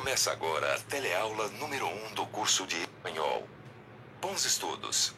Começa agora a teleaula número 1 do curso de espanhol. Bons estudos!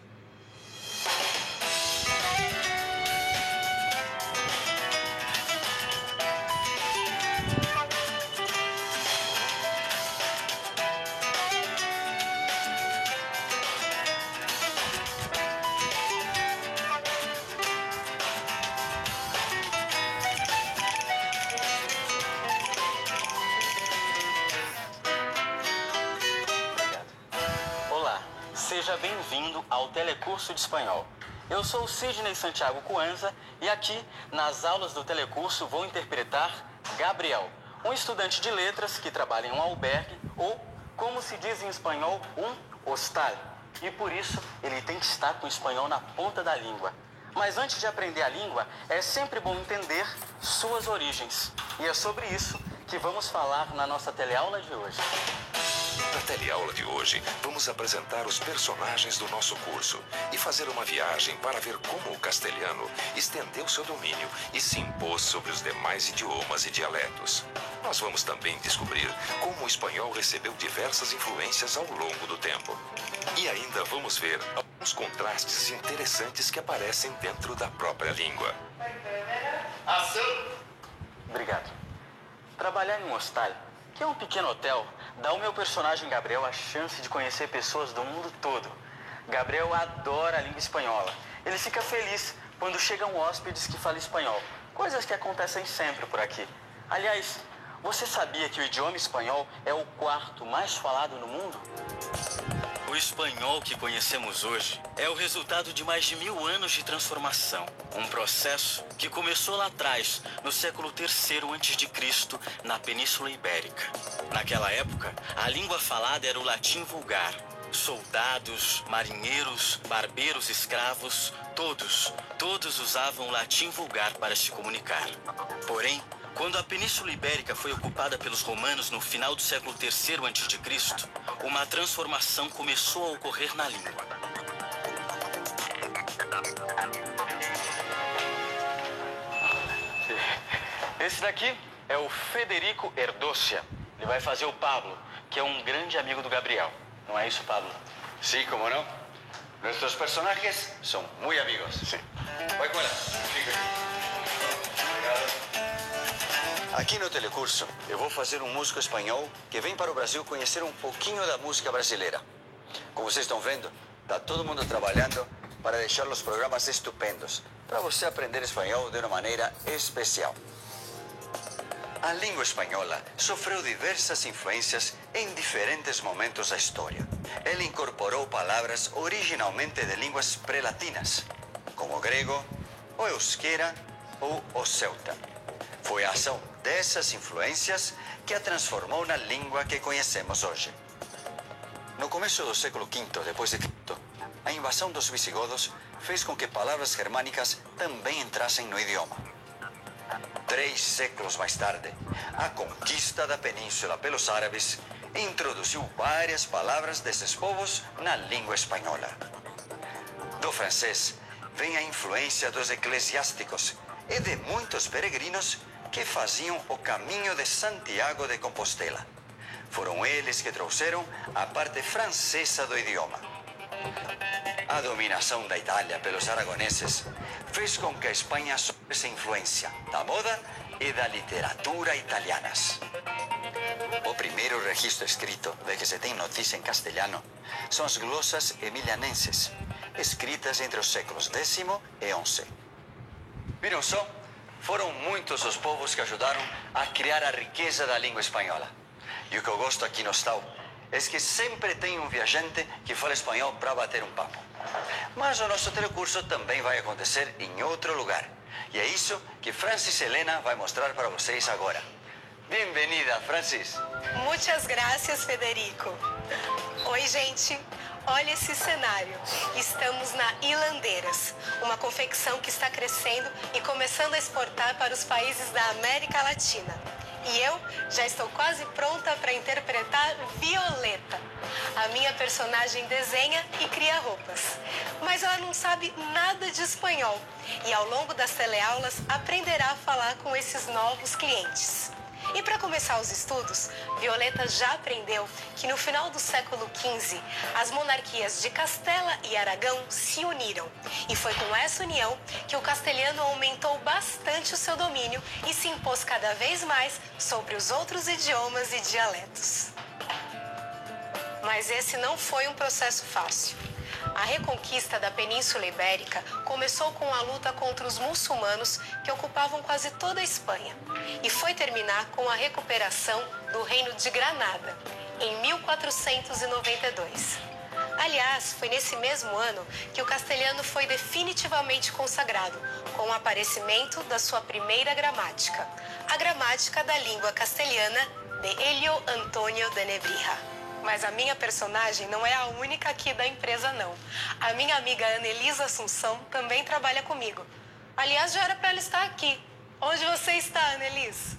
Seja bem-vindo ao Telecurso de Espanhol. Eu sou o Sidney Santiago Cuanza e aqui, nas aulas do Telecurso, vou interpretar Gabriel, um estudante de letras que trabalha em um albergue ou, como se diz em espanhol, um hostal. E por isso, ele tem que estar com o espanhol na ponta da língua. Mas antes de aprender a língua, é sempre bom entender suas origens. E é sobre isso que vamos falar na nossa teleaula de hoje. Na teleaula de hoje, vamos apresentar os personagens do nosso curso e fazer uma viagem para ver como o castelhano estendeu seu domínio e se impôs sobre os demais idiomas e dialetos. Nós vamos também descobrir como o espanhol recebeu diversas influências ao longo do tempo. E ainda vamos ver alguns contrastes interessantes que aparecem dentro da própria língua. Ação! Obrigado. Trabalhar em um hostal, que é um pequeno hotel, dá ao meu personagem Gabriel a chance de conhecer pessoas do mundo todo. Gabriel adora a língua espanhola. Ele fica feliz quando chegam hóspedes que falam espanhol, coisas que acontecem sempre por aqui. Aliás, você sabia que o idioma espanhol é o quarto mais falado no mundo? O espanhol que conhecemos hoje é o resultado de mais de 1000 anos de transformação. Um processo que começou lá atrás, no século III a.C., na Península Ibérica. Naquela época, a língua falada era o latim vulgar. Soldados, marinheiros, barbeiros, escravos, todos usavam o latim vulgar para se comunicar. Porém, quando a Península Ibérica foi ocupada pelos romanos no final do século III a.C., uma transformação começou a ocorrer na língua. Esse daqui é o Federico Erdócia. Ele vai fazer o Pablo, que é um grande amigo do Gabriel. Não é isso, Pablo? Sí, como no. Nuestros personajes son muy amigos. Sí. Vai com ela. Aqui no Telecurso, eu vou fazer um músico espanhol que vem para o Brasil conhecer um pouquinho da música brasileira. Como vocês estão vendo, está todo mundo trabalhando para deixar os programas estupendos, para você aprender espanhol de uma maneira especial. A língua espanhola sofreu diversas influências em diferentes momentos da história. Ele incorporou palavras originalmente de línguas pré-latinas, como o grego, o euskera ou o celta. Foi a ação dessas influências que a transformou na língua que conhecemos hoje. No começo do século V d.C., a invasão dos visigodos fez com que palavras germânicas também entrassem no idioma. 3 séculos mais tarde, a conquista da península pelos árabes introduziu várias palavras desses povos na língua espanhola. Do francês vem a influência dos eclesiásticos e de muitos peregrinos que faziam o caminho de Santiago de Compostela. Foram eles que trouxeram a parte francesa do idioma. A dominação da Itália pelos aragoneses fez com que a Espanha sofresse influência da moda e da literatura italianas. O primeiro registro escrito de que se tem notícia em castelhano são as glosas emilianenses, escritas entre os séculos X e XI. Viram só? Foram muitos os povos que ajudaram a criar a riqueza da língua espanhola. E o que eu gosto aqui no Stau é que sempre tem um viajante que fala espanhol para bater um papo. Mas o nosso telecurso também vai acontecer em outro lugar. E é isso que Francis Helena vai mostrar para vocês agora. Bem-vinda, Francis. Muitas graças, Federico. Oi, gente. Olha esse cenário. Estamos na Hilandeiras, uma confecção que está crescendo e começando a exportar para os países da América Latina. E eu já estou quase pronta para interpretar Violeta. A minha personagem desenha e cria roupas, mas ela não sabe nada de espanhol e ao longo das teleaulas aprenderá a falar com esses novos clientes. E para começar os estudos, Violeta já aprendeu que no final do século XV, as monarquias de Castela e Aragão se uniram. E foi com essa união que o castelhano aumentou bastante o seu domínio e se impôs cada vez mais sobre os outros idiomas e dialetos. Mas esse não foi um processo fácil. A reconquista da Península Ibérica começou com a luta contra os muçulmanos que ocupavam quase toda a Espanha e foi terminar com a recuperação do Reino de Granada, em 1492. Aliás, foi nesse mesmo ano que o castelhano foi definitivamente consagrado, com o aparecimento da sua primeira gramática, a gramática da língua castelhana de Elio Antonio de Nebrija. Mas a minha personagem não é a única aqui da empresa, não. A minha amiga Anelisa Assunção também trabalha comigo. Aliás, já era para ela estar aqui. Onde você está, Anelisa?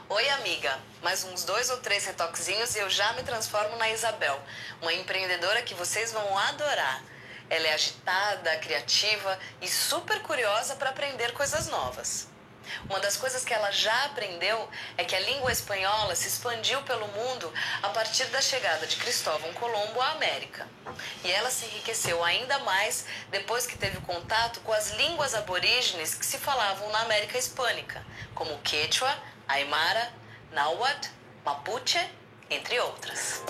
Oi, amiga. Mais uns 2 ou 3 retoquezinhos e eu já me transformo na Isabel, uma empreendedora que vocês vão adorar. Ela é agitada, criativa e super curiosa para aprender coisas novas. Uma das coisas que ela já aprendeu é que a língua espanhola se expandiu pelo mundo a partir da chegada de Cristóvão Colombo à América. E ela se enriqueceu ainda mais depois que teve contato com as línguas aborígenes que se falavam na América Hispânica, como Quechua, Aymara, Náhuatl, Mapuche, entre outras.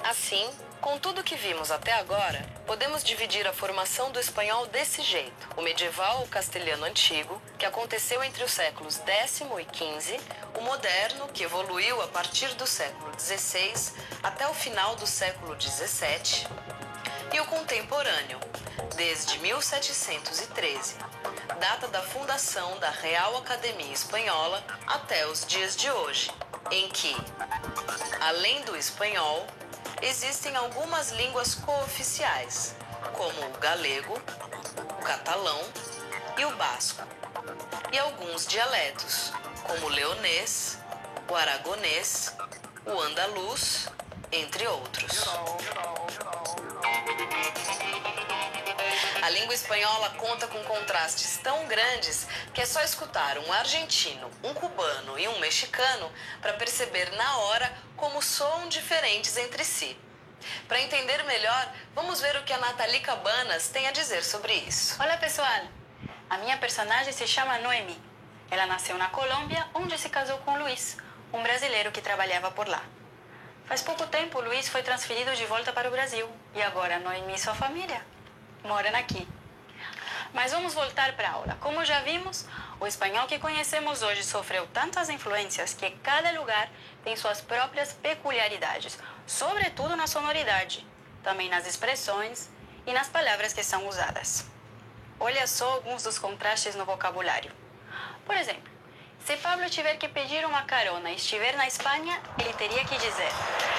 Assim, com tudo que vimos até agora, podemos dividir a formação do espanhol desse jeito. O medieval ou castelhano antigo, que aconteceu entre os séculos X e XV, o moderno, que evoluiu a partir do século XVI até o final do século XVII, e o contemporâneo, desde 1713, data da fundação da Real Academia Espanhola, até os dias de hoje, em que, além do espanhol, existem algumas línguas cooficiais, como o galego, o catalão e o basco, e alguns dialetos, como o leonês, o aragonês, o andaluz, entre outros. A língua espanhola conta com contrastes tão grandes que é só escutar um argentino, um cubano e um mexicano para perceber na hora como soam diferentes entre si. Para entender melhor, vamos ver o que a Nathalie Cabanas tem a dizer sobre isso. Olá, pessoal! A minha personagem se chama Noemi. Ela nasceu na Colômbia, onde se casou com Luiz, um brasileiro que trabalhava por lá. Faz pouco tempo, Luiz foi transferido de volta para o Brasil e agora Noemi e sua família moram aqui. Mas vamos voltar para a aula. Como já vimos, o espanhol que conhecemos hoje sofreu tantas influências que cada lugar tem suas próprias peculiaridades, sobretudo na sonoridade, também nas expressões e nas palavras que são usadas. Olha só alguns dos contrastes no vocabulário. Por exemplo, se Pablo tiver que pedir uma carona e estiver na Espanha, ele teria que dizer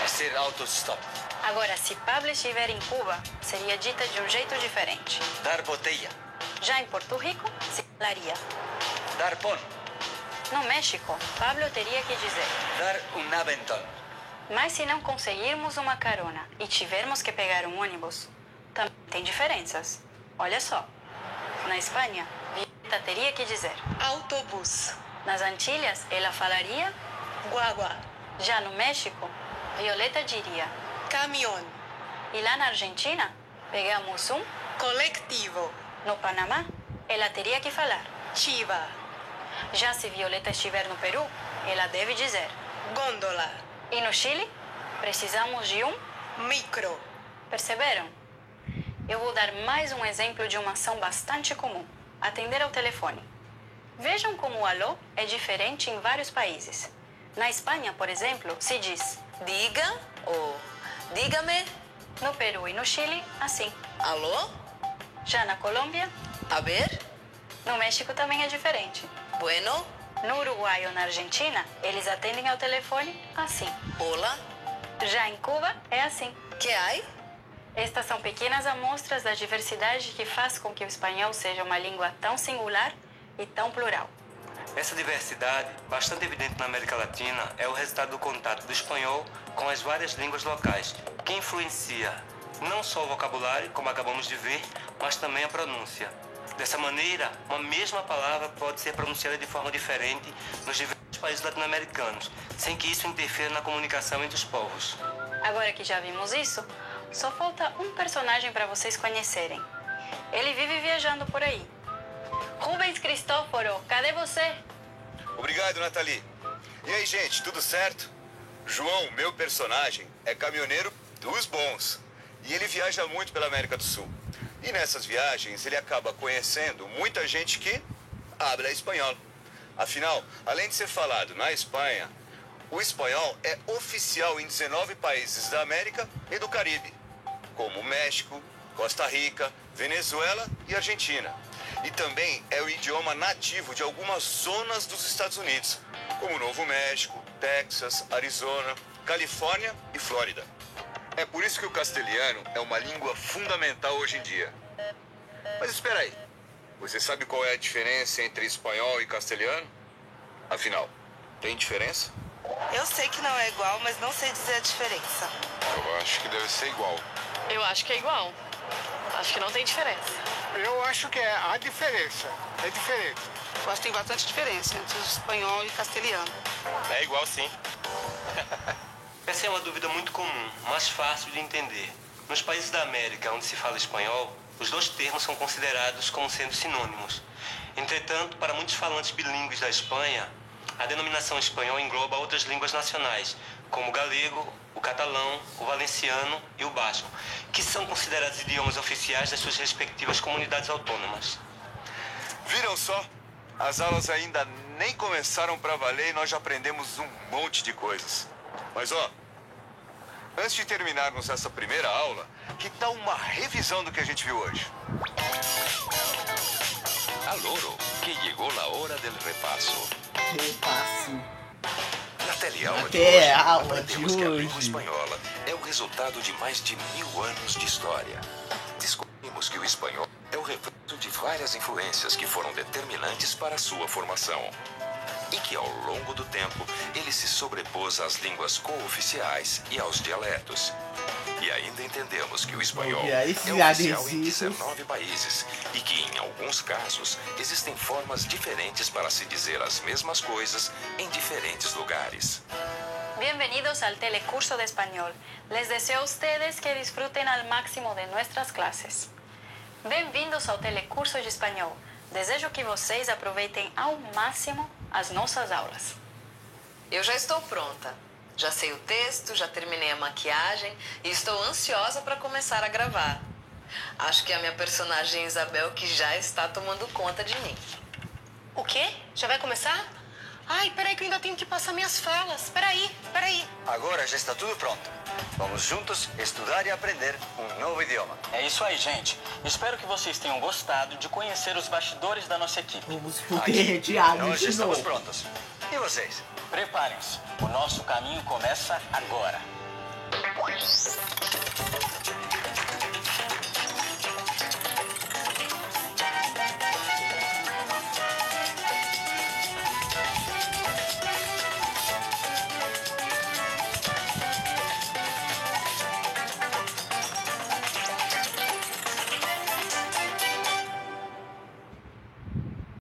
Hacer autostop. Agora, se Pablo estiver em Cuba, seria dita de um jeito diferente. Dar botella. Já em Porto Rico, se falaria. Dar pon. No México, Pablo teria que dizer. Dar un aventón. Mas se não conseguirmos uma carona e tivermos que pegar um ônibus, também tem diferenças. Olha só. Na Espanha, Violeta teria que dizer Autobús. Nas Antilhas, ela falaria Guagua. Já no México, Violeta diria. Caminhão. E lá na Argentina, pegamos um. Colectivo. No Panamá, ela teria que falar. Chiva. Já se Violeta estiver no Peru, ela deve dizer. Gôndola. E no Chile, precisamos de um. Micro. Perceberam? Eu vou dar mais um exemplo de uma ação bastante comum. Atender ao telefone. Vejam como o alô é diferente em vários países. Na Espanha, por exemplo, se diz Diga ou dígame. No Peru e no Chile, assim. Alô? Já na Colômbia, A ver? no México também é diferente. Bueno? No Uruguai ou na Argentina, eles atendem ao telefone assim. Hola? Já em Cuba, é assim. Que hay? Estas são pequenas amostras da diversidade que faz com que o espanhol seja uma língua tão singular e tão plural. Essa diversidade, bastante evidente na América Latina, é o resultado do contato do espanhol com as várias línguas locais, que influencia não só o vocabulário, como acabamos de ver, mas também a pronúncia. Dessa maneira, uma mesma palavra pode ser pronunciada de forma diferente nos diversos países latino-americanos, sem que isso interfira na comunicação entre os povos. Agora que já vimos isso, só falta um personagem para vocês conhecerem. Ele vive viajando por aí. Rubens Cristóforo, cadê você? Obrigado, Nathalie. E aí, gente, tudo certo? João, meu personagem, é caminhoneiro dos bons. E ele viaja muito pela América do Sul. E nessas viagens ele acaba conhecendo muita gente que habla espanhol. Afinal, além de ser falado na Espanha, o espanhol é oficial em 19 países da América e do Caribe, como México, Costa Rica, Venezuela e Argentina. E também é o idioma nativo de algumas zonas dos Estados Unidos, como Novo México, Texas, Arizona, Califórnia e Flórida. É por isso que o castelhano é uma língua fundamental hoje em dia. Mas espera aí, você sabe qual é a diferença entre espanhol e castelhano? Afinal, tem diferença? Eu sei que não é igual, mas não sei dizer a diferença. Eu acho que deve ser igual. Eu acho que é igual. Acho que não tem diferença. Eu acho que a diferença é diferente. Eu acho que tem bastante diferença entre o espanhol e o castelhano. É igual, sim. Essa é uma dúvida muito comum, mas fácil de entender. Nos países da América onde se fala espanhol, os dois termos são considerados como sendo sinônimos. Entretanto, para muitos falantes bilíngues da Espanha, a denominação espanhol engloba outras línguas nacionais, como o galego, o catalão, o valenciano e o basco, que são considerados idiomas oficiais das suas respectivas comunidades autônomas. Viram só? As aulas ainda nem começaram para valer e nós já aprendemos um monte de coisas. Mas ó, antes de terminarmos essa primeira aula, que tal uma revisão do que a gente viu hoje? Aloro, que chegou a hora del repasso. Repasso. Na teleaula de Até hoje, a aula de aprendemos que a língua hoje. espanhola é o resultado de mais de 1000 anos de história. Descobrimos que o espanhol é o reflexo de várias influências que foram determinantes para a sua formação. E que, ao longo do tempo, ele se sobrepôs às línguas cooficiais e aos dialetos. E ainda entendemos que o espanhol Olha, é esses oficial em adesivos. 19 países e que, em alguns casos, existem formas diferentes para se dizer as mesmas coisas em diferentes lugares. Bienvenidos al telecurso de español. Les deseo a ustedes que disfruten al máximo de nuestras clases. Bem-vindos ao telecurso de espanhol. Desejo que vocês aproveitem ao máximo as nossas aulas. Eu já estou pronta. Já sei o texto, já terminei a maquiagem e estou ansiosa para começar a gravar. Acho que é a minha personagem Isabel que já está tomando conta de mim. O quê? Já vai começar? Ai, peraí que eu ainda tenho que passar minhas falas. Peraí. Agora já está tudo pronto. Vamos juntos estudar e aprender um novo idioma. É isso aí, gente. Espero que vocês tenham gostado de conhecer os bastidores da nossa equipe. Vamos poder diário Nós de estamos novo. prontos. E vocês? Preparem-se. O nosso caminho começa agora.